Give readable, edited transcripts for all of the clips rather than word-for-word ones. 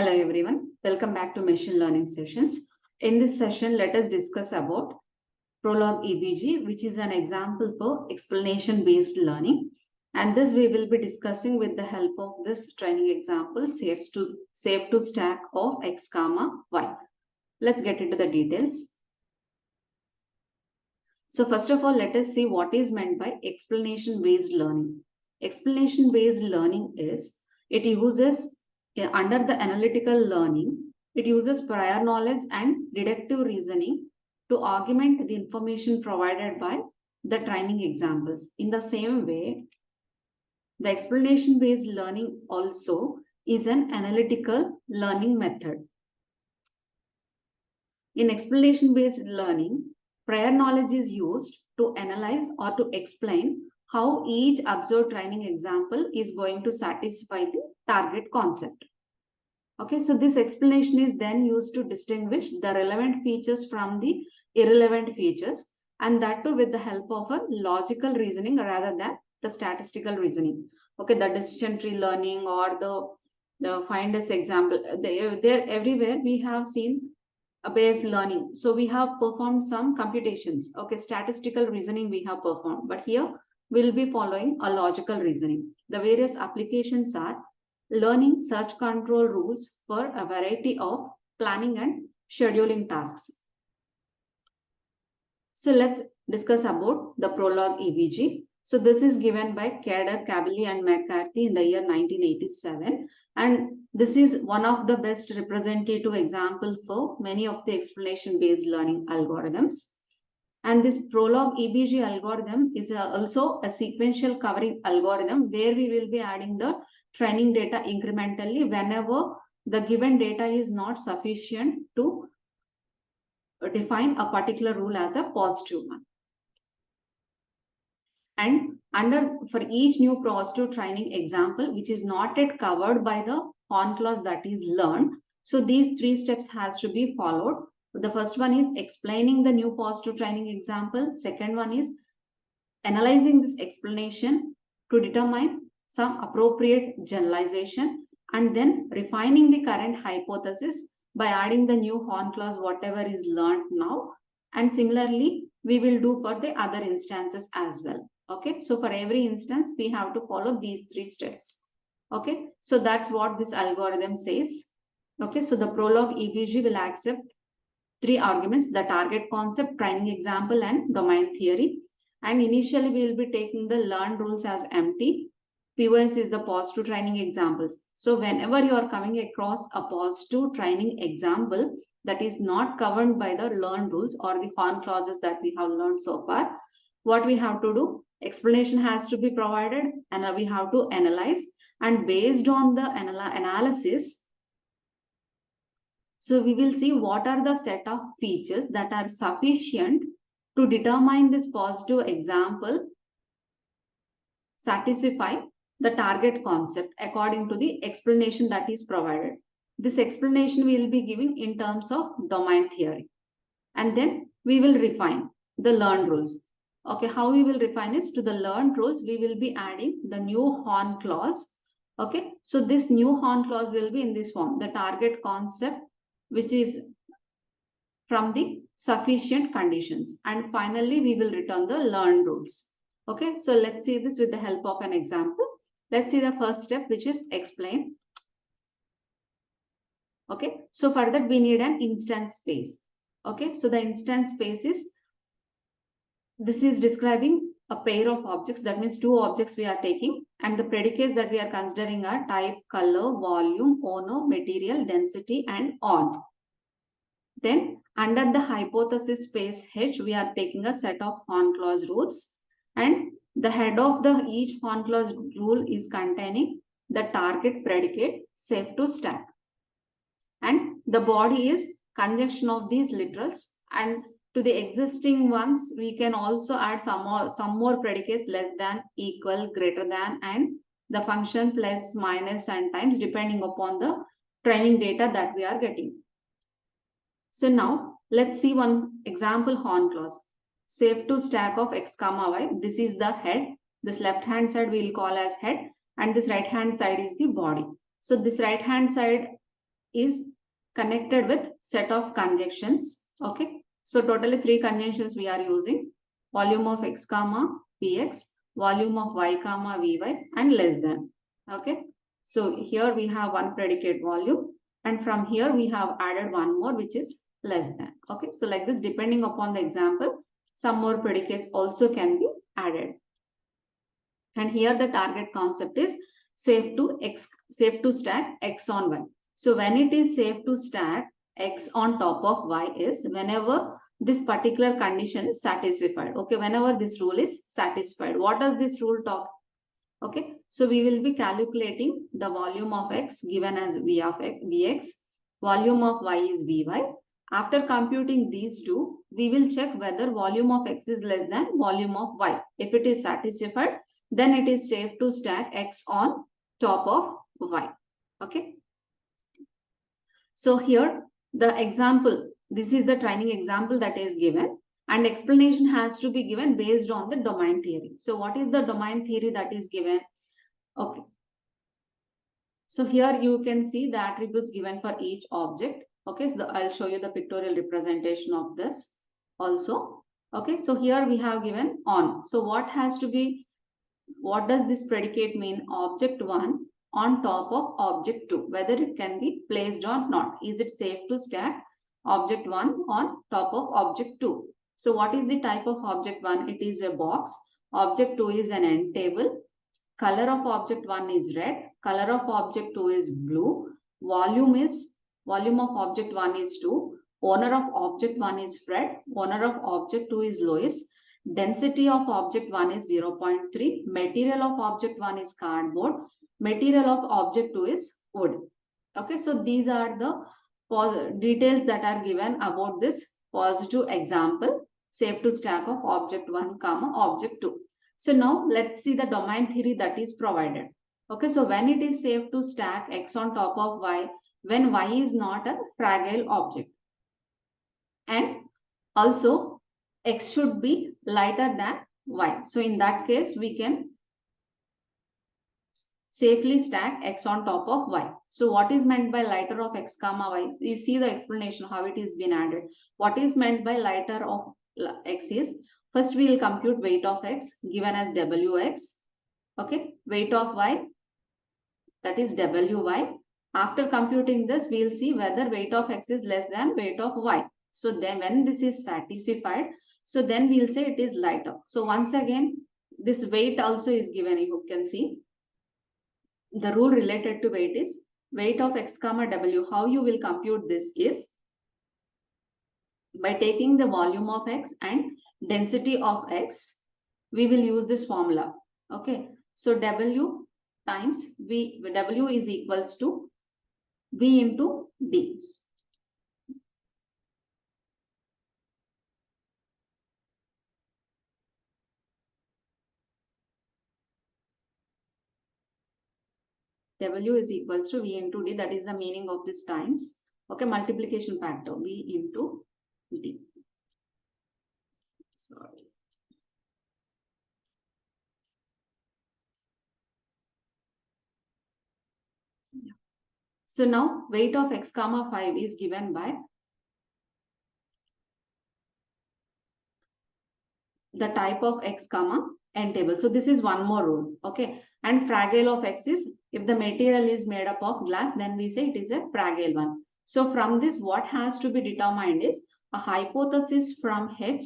Hello everyone, welcome back to machine learning sessions. In this session, let us discuss about Prolog EBG, which is an example for explanation based learning. And this we will be discussing with the help of this training example, SAFETOSTACK of x comma y. Let's get into the details. So first of all, let us see what is meant by explanation based learning. Explanation based learning is, it uses under the analytical learning, it uses prior knowledge and deductive reasoning to augment the information provided by the training examples. In the same way, the explanation based learning also is an analytical learning method. In explanation based learning, prior knowledge is used to analyze or to explain how each observed training example is going to satisfy the target concept. Okay, so this explanation is then used to distinguish the relevant features from the irrelevant features, and that too with the help of a logical reasoning rather than the statistical reasoning. Okay, the decision tree learning or the find us example, there everywhere we have seen a Bayes learning. So we have performed some computations. Okay, statistical reasoning we have performed, but here we'll be following a logical reasoning. The various applications are learning search control rules for a variety of planning and scheduling tasks. So let's discuss about the Prolog EBG. So this is given by Kader, Cavalli and McCarthy in the year 1987. And this is one of the best representative example for many of the explanation-based learning algorithms. And this Prolog EBG algorithm is also a sequential covering algorithm where we will be adding the training data incrementally whenever the given data is not sufficient to define a particular rule as a positive one. And for each new positive training example, which is not yet covered by the horn clause that is learned, so these three steps has to be followed. The first one is explaining the new positive training example. Second one is analyzing this explanation to determine some appropriate generalization, and then refining the current hypothesis by adding the new horn clause, whatever is learned now. And similarly, we will do for the other instances as well. Okay, so for every instance, we have to follow these three steps. Okay, so that's what this algorithm says. Okay, so the Prolog EBG will accept three arguments: the target concept, training example, and domain theory. And initially, we will be taking the learned rules as empty. POS is the positive training examples. So whenever you are coming across a positive training example that is not covered by the learned rules or the horn clauses that we have learned so far, what we have to do? Explanation has to be provided, and we have to analyze. And based on the analysis, so we will see what are the set of features that are sufficient to determine this positive example satisfy the target concept according to the explanation that is provided. This explanation we will be giving in terms of domain theory. And then we will refine the learned rules. Okay, how we will refine is to the learned rules, we will be adding the new horn clause. Okay, so this new horn clause will be in this form: the target concept, which is from the sufficient conditions. And finally, we will return the learned rules. Okay, so let's see this with the help of an example. Let's see the first step, which is explain. Okay, so for that we need an instance space. Okay, so the instance space is, this is describing a pair of objects. That means two objects we are taking, and the predicates that we are considering are type, color, volume, owner, material, density, and on. Then under the hypothesis space H, we are taking a set of horn clause rules, and the head of the each horn clause rule is containing the target predicate SAFETOSTACK, and the body is conjunction of these literals. And to the existing ones, we can also add some more predicates: less than, equal, greater than, and the function plus, minus, and times, depending upon the training data that we are getting. So now let's see one example horn clause. SAFETOSTACK of x comma y. This is the head. This left hand side we will call as head, and this right hand side is the body. So this right hand side is connected with set of conjunctions. Okay, so totally 3 conjunctions we are using: volume of x comma px, volume of y comma vy, and less than. Okay, so here we have one predicate volume, and from here we have added one more, which is less than. Okay, so like this, depending upon the example, some more predicates also can be added. And here the target concept is safe to stack x on y. So when it is safe to stack x on top of y is whenever this particular condition is satisfied. Okay, whenever this rule is satisfied. What does this rule talk? Okay, so we will be calculating the volume of x given as v of x, vx, volume of y is vy. After computing these two, we will check whether volume of x is less than volume of y. If it is satisfied, then it is safe to stack x on top of y. Okay. So here the example, this is the training example that is given, and explanation has to be given based on the domain theory. So what is the domain theory that is given? Okay. So here you can see the attributes given for each object. Okay, so I'll show you the pictorial representation of this also. Okay, so here we have given on. So what has to be, what does this predicate mean? Object 1 on top of object 2, whether it can be placed or not. Is it safe to stack object 1 on top of object 2? So what is the type of object 1? It is a box. Object 2 is an end table. Color of object 1 is red. Color of object 2 is blue. Volume of object 1 is 2. Owner of object 1 is Fred. Owner of object 2 is Lois. Density of object 1 is 0.3. Material of object 1 is cardboard. Material of object 2 is wood. Okay, so these are the details that are given about this positive example, safe to stack of object 1 comma object 2. So now let's see the domain theory that is provided. Okay, so when it is safe to stack x on top of y, when y is not a fragile object. And also x should be lighter than y. So in that case, we can safely stack x on top of y. So what is meant by lighter of x comma y? You see the explanation how it is been added. What is meant by lighter of x is, first we will compute weight of x given as wx. Okay, weight of y, that is wy. After computing this, we will see whether weight of x is less than weight of y. So then when this is satisfied, so then we will say it is lighter. So once again, this weight also is given. You can see the rule related to weight is weight of x comma w. How you will compute this is by taking the volume of x and density of x. We will use this formula. Okay, so w times v, w is equals to v into d. W is equals to v into d. That is the meaning of this times. Okay, multiplication factor v into d. Sorry. Yeah. So now weight of x comma 5 is given by the type of x comma n table. So this is one more rule. Okay, and fragile of x is if the material is made up of glass, then we say it is a fragile one. So from this, what has to be determined is a hypothesis from H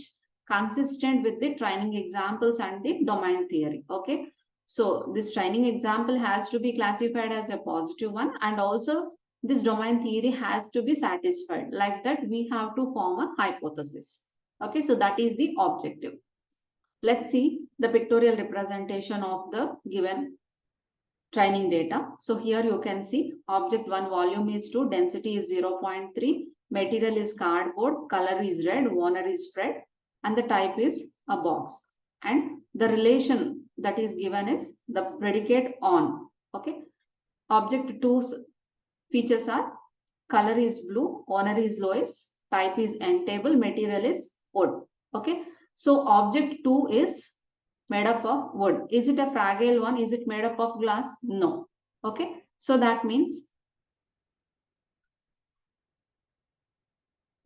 consistent with the training examples and the domain theory. Okay, so this training example has to be classified as a positive one, and also this domain theory has to be satisfied. Like that, we have to form a hypothesis. Okay, so that is the objective. Let's see the pictorial representation of the given training data. So here you can see object 1 volume is 2, density is 0.3, material is cardboard, color is red, owner is Fred, and the type is a box. And the relation that is given is the predicate on. Okay. Object 2's features are color is blue, owner is Lois, type is end table, material is wood. Okay. So object 2 is made up of wood. Is it a fragile one? Is it made up of glass? No. Okay. So that means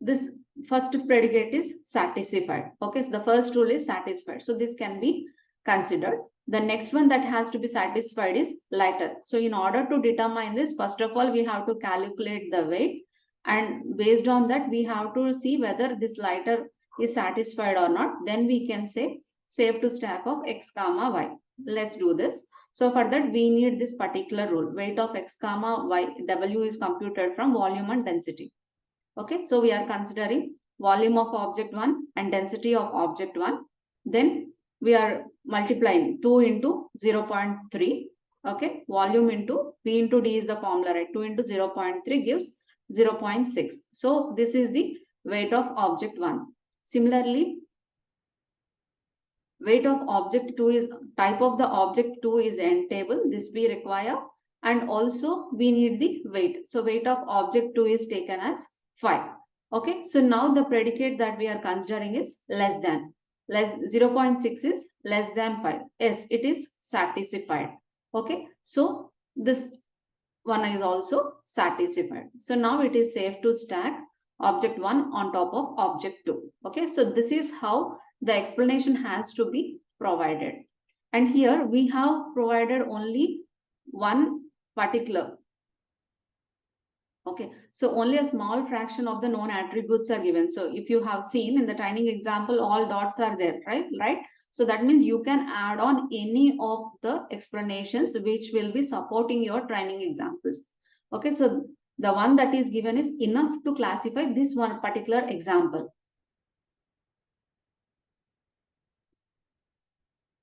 this first predicate is satisfied. Okay, so the first rule is satisfied. So this can be considered. The next one that has to be satisfied is lighter. So in order to determine this, first of all, we have to calculate the weight. And based on that, we have to see whether this lighter is satisfied or not. Then we can say save to stack of x comma y. Let's do this. So for that, we need this particular rule. Weight of x comma y, w is computed from volume and density. Okay, so we are considering volume of object 1 and density of object 1. Then we are multiplying 2 into 0.3. Okay, volume into P into D is the formula, right? 2 into 0.3 gives 0.6. So this is the weight of object 1. Similarly, weight of object 2 is type of the object 2 is end table. This we require, and also we need the weight. So weight of object 2 is taken as 5. Okay, so now the predicate that we are considering is less than. 0.6 is less than 5. Yes, it is satisfied. Okay, so this one is also satisfied. So now it is safe to stack object 1 on top of object 2. Okay, so this is how the explanation has to be provided. And here we have provided only one particular. Okay, so only a small fraction of the known attributes are given. So if you have seen in the training example, all dots are there, right? So that means you can add on any of the explanations which will be supporting your training examples. Okay, so the one that is given is enough to classify this one particular example.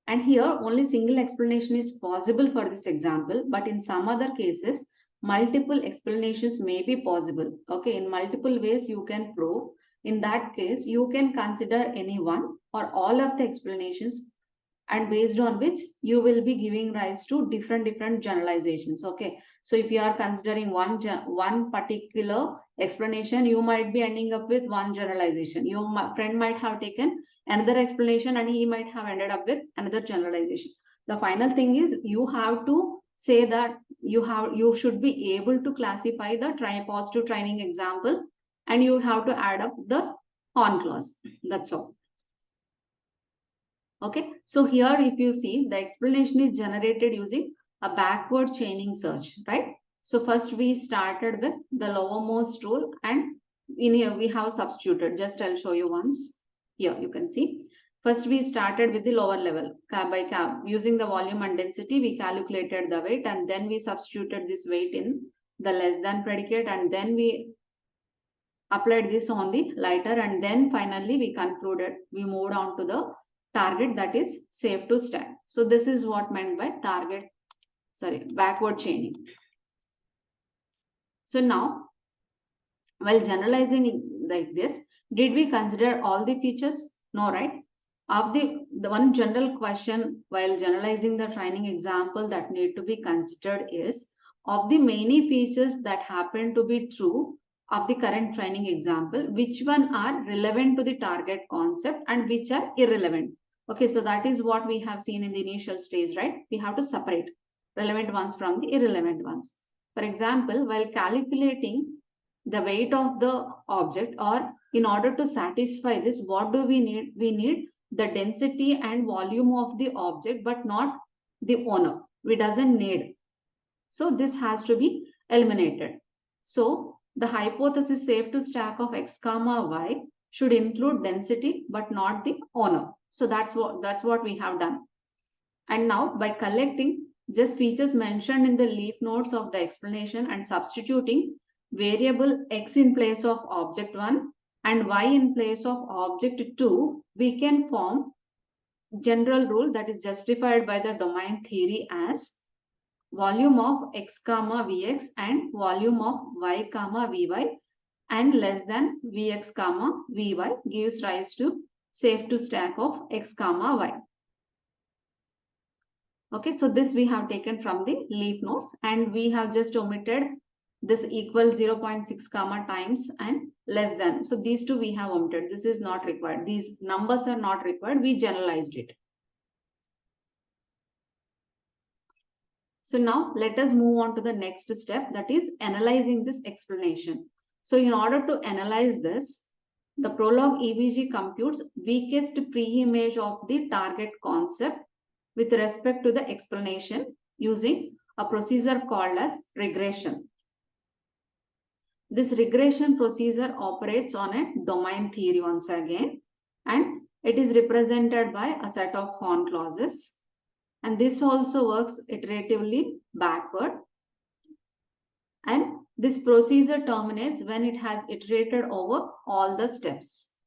And here only single explanation is possible for this example, but in some other cases, multiple explanations may be possible. Okay, in multiple ways you can prove. In that case, you can consider any one or all of the explanations, and based on which you will be giving rise to different generalizations. Okay, so if you are considering one particular explanation, you might be ending up with one generalization. Your friend might have taken another explanation and he might have ended up with another generalization. The final thing is you have to say that you should be able to classify the positive training example, and you have to add up the on clause. That's all. Okay, so here if you see, the explanation is generated using a backward chaining search, right? So first we started with the lowermost rule, and in here we have substituted. Just I'll show you once. Here you can see. First we started with the lower level. Using the volume and density, we calculated the weight, and then we substituted this weight in the less than predicate, and then we applied this on the lighter, and then finally we concluded, we moved on to the target, that is safe to stack. So this is what meant by backward chaining. So now, while generalizing like this, did we consider all the features? No, right? Of the one general question while generalizing the training example that need to be considered is, of the many features that happen to be true of the current training example, which one are relevant to the target concept and which are irrelevant? Okay, so that is what we have seen in the initial stage, right? We have to separate relevant ones from the irrelevant ones. For example, while calculating the weight of the object, or in order to satisfy this, what do we need? We need the density and volume of the object, but not the owner. We doesn't need. So this has to be eliminated. So the hypothesis safe to stack of x comma y should include density, but not the owner. So that's what we have done. And now by collecting just features mentioned in the leaf notes of the explanation and substituting variable x in place of object 1 and y in place of object 2, we can form general rule that is justified by the domain theory as volume of x comma vx and volume of y comma vy and less than vx comma vy gives rise to safe to stack of x comma y. Okay, so this we have taken from the leaf notes, and we have just omitted this equal 0.6 comma times and less than. So these two we have omitted. This is not required. These numbers are not required. We generalized it. So now let us move on to the next step, that is analyzing this explanation. So in order to analyze this, The Prolog EBG computes weakest pre-image of the target concept with respect to the explanation using a procedure called as regression. This regression procedure operates on a domain theory once again, and it is represented by a set of horn clauses. And this also works iteratively backward. And this procedure terminates when it has iterated over all the steps.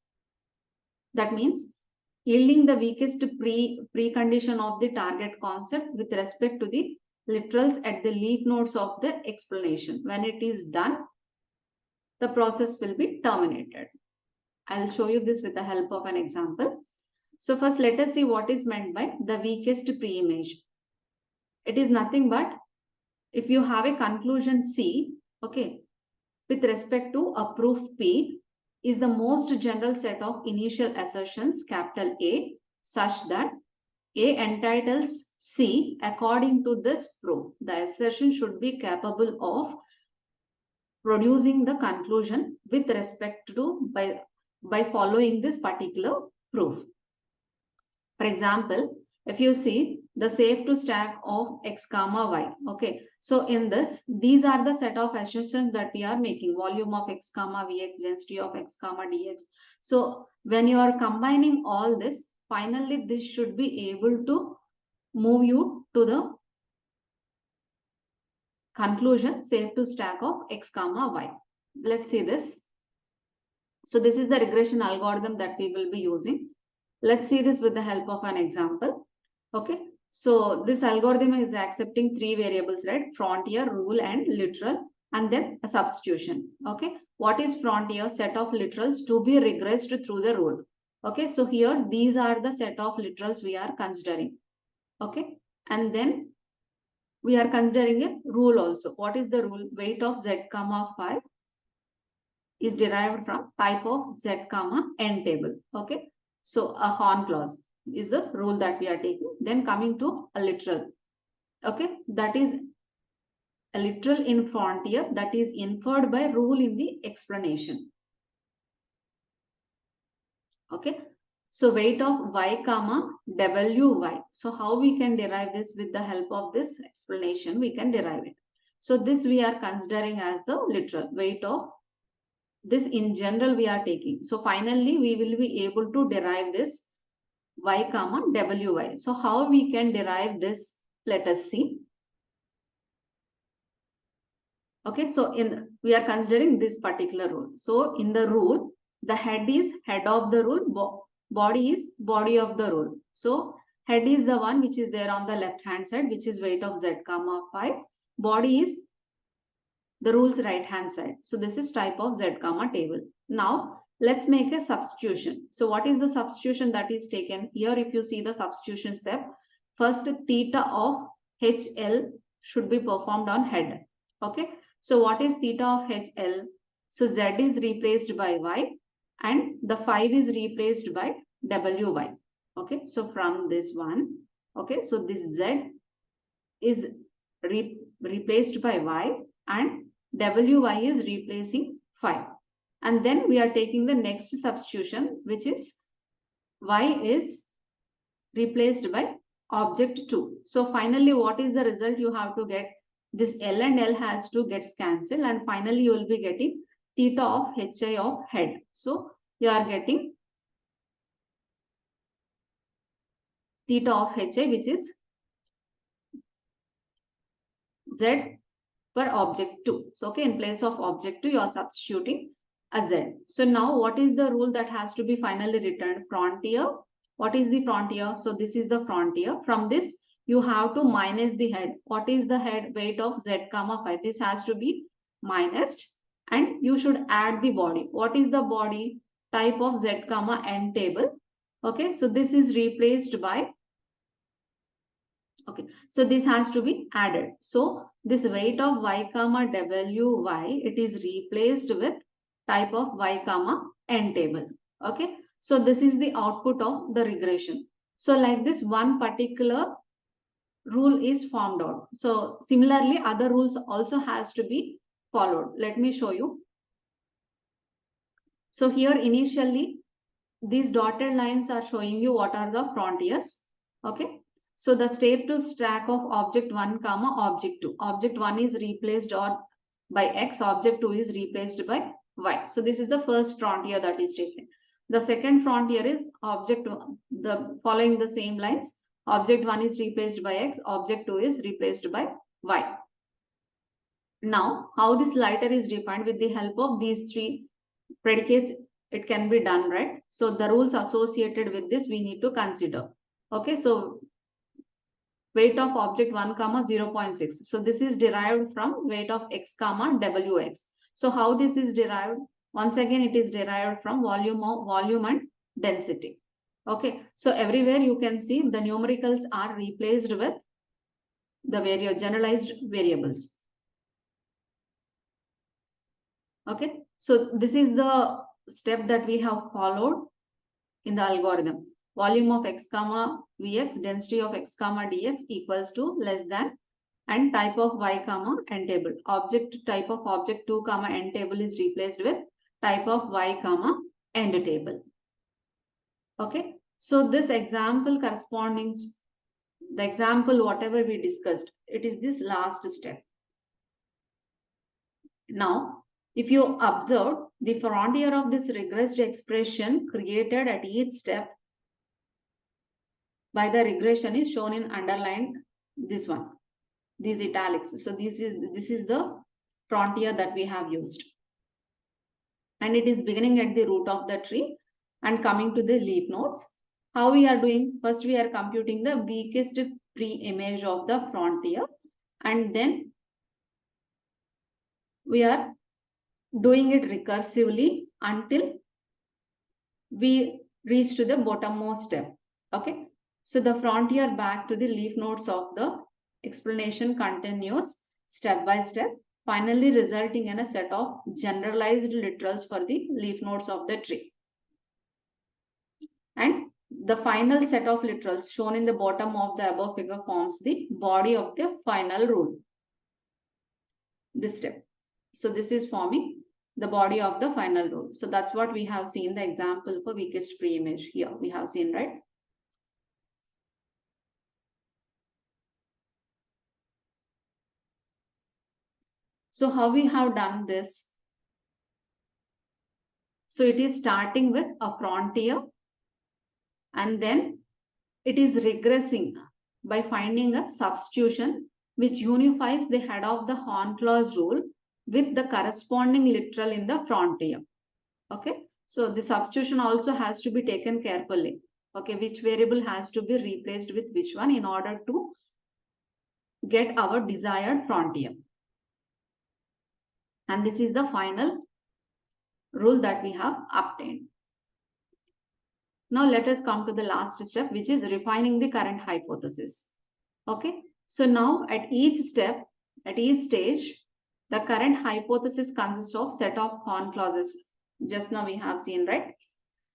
That means yielding the weakest precondition of the target concept with respect to the literals at the leaf nodes of the explanation. When it is done, the process will be terminated. I'll show you this with the help of an example. So first, let us see what is meant by the weakest pre-image. It is nothing but if you have a conclusion C, okay, with respect to a proof P is the most general set of initial assertions, capital A, such that A entitles C according to this proof. The assertion should be capable of producing the conclusion with respect to by following this particular proof. For example, if you see the SAFETOSTACK of x comma y, okay, so in this, these are the set of assertions that we are making: volume of x comma vx, density of x comma dx. So when you are combining all this, finally this should be able to move you to the conclusion SAFETOSTACK of x comma y. Let's see this. So this is the regression algorithm that we will be using. Let's see this with the help of an example. Okay, so this algorithm is accepting three variables, right? Frontier, rule, and literal, and then a substitution. Okay, what is frontier? Set of literals to be regressed through the rule. Okay, so here these are the set of literals we are considering. Okay, and then we are considering a rule also. What is the rule? Weight of z comma 5 is derived from type of z comma n table. Okay, so a horn clause is the rule that we are taking. Then coming to a literal. Okay, that is a literal in frontier that is inferred by rule in the explanation. Okay, so weight of y comma wy. So how we can derive this? With the help of this explanation we can derive it. So this we are considering as the literal weight of this. In general we are taking. So finally we will be able to derive this y comma wy. So how we can derive this? Let us see. Okay, so we are considering this particular rule. So in the rule, the head is head of the rule, body is body of the rule. So head is the one which is there on the left hand side, which is weight of z comma 5. Body is the rule's right hand side. So this is type of z comma table. Now let's make a substitution. So what is the substitution that is taken? Here if you see the substitution step, first theta of HL should be performed on head. Okay, so what is theta of HL? So z is replaced by y and the 5 is replaced by wy. Okay, so from this one, okay, so this z is replaced by y and wy is replacing 5. And then we are taking the next substitution, which is y is replaced by object 2. So finally, what is the result you have to get? This L and L has to get cancelled, and finally you will be getting theta of HI of head. So you are getting theta of HI, which is Z per object 2. So okay, in place of object 2, you are substituting a Z. So now what is the rule that has to be finally returned? Frontier. What is the frontier? So this is the frontier. From this, you have to minus the head. What is the head? Weight of z comma 5. This has to be minused and you should add the body. What is the body? Type of z comma n table. Okay, so this is replaced by, okay, so this has to be added. So this weight of y comma wy, it is replaced with type of y comma n table. Okay, so this is the output of the regression. So like this, one particular rule is formed out. So similarly, other rules also has to be followed. Let me show you. So here initially, these dotted lines are showing you what are the frontiers. Okay. So the state to stack of object 1 comma object 2. Object 1 is replaced or by X, object 2 is replaced by Y. So this is the first frontier that is taken. The second frontier is object following the same lines. Object 1 is replaced by X, object 2 is replaced by Y. Now, how this lighter is defined with the help of these three predicates, it can be done, right? So the rules associated with this we need to consider. Okay, so weight of object 1 comma 0.6. So this is derived from weight of x comma wx. So how this is derived? Once again, it is derived from volume and density. Okay, so everywhere you can see the numericals are replaced with the generalized variables. Okay, so this is the step that we have followed in the algorithm. Volume of x comma vx, density of x comma dx equals to less than, and type of y comma n table. Object type of object 2 comma n table is replaced with type of y comma end table. Okay, so this example corresponding, the example whatever we discussed, it is this last step. Now, if you observe, the frontier of this regressed expression created at each step by the regression is shown in underlined, this one, these italics. So this is the frontier that we have used, and it is beginning at the root of the tree and coming to the leaf nodes. How we are doing? First we are computing the weakest pre-image of the frontier, and then we are doing it recursively until we reach to the bottommost step. Okay, so the frontier back to the leaf nodes of the explanation continues step by step, finally resulting in a set of generalized literals for the leaf nodes of the tree. And the final set of literals shown in the bottom of the above figure forms the body of the final rule. This step. So this is forming the body of the final rule. So that's what we have seen the example for weakest pre-image here. We have seen, right? So how we have done this? So it is starting with a frontier, and then it is regressing by finding a substitution which unifies the head of the horn clause rule with the corresponding literal in the frontier. Okay, so the substitution also has to be taken carefully. Okay, which variable has to be replaced with which one in order to get our desired frontier. And this is the final rule that we have obtained. Now let us come to the last step, which is refining the current hypothesis. Okay, so now at each step, at each stage, the current hypothesis consists of set of horn clauses. Just now we have seen, right?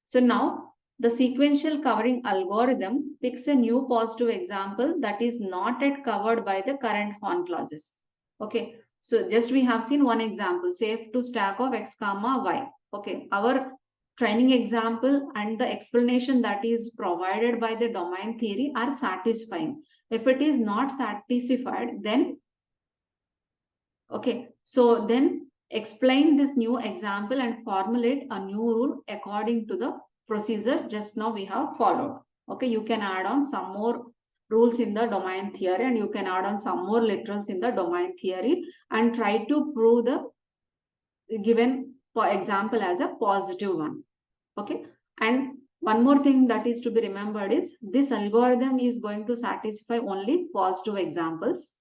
So now the sequential covering algorithm picks a new positive example that is not yet covered by the current horn clauses. Okay, so just we have seen one example, safe to stack of x comma y. Okay, our training example and the explanation that is provided by the domain theory are satisfying. If it is not satisfied, then okay, so then explain this new example and formulate a new rule according to the procedure just now we have followed. Okay, you can add on some more rules in the domain theory, and you can add on some more literals in the domain theory and try to prove the given for example as a positive one. Okay, and one more thing that is to be remembered is this algorithm is going to satisfy only positive examples.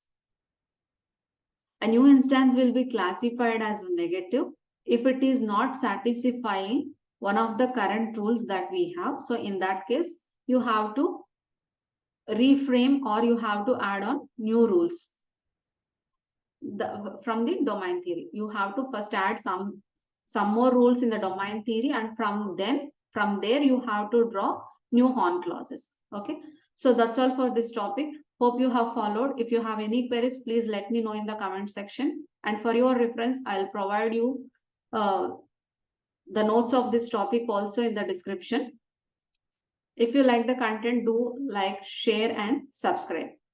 A new instance will be classified as negative if it is not satisfying one of the current rules that we have. So in that case, you have to reframe or you have to add on new rules from the domain theory. You have to first add some more rules in the domain theory, and from there you have to draw new horn clauses. Okay, so that's all for this topic. Hope you have followed. If you have any queries, please let me know in the comment section, and for your reference I'll provide you the notes of this topic also in the description. If you like the content, do like, share and subscribe.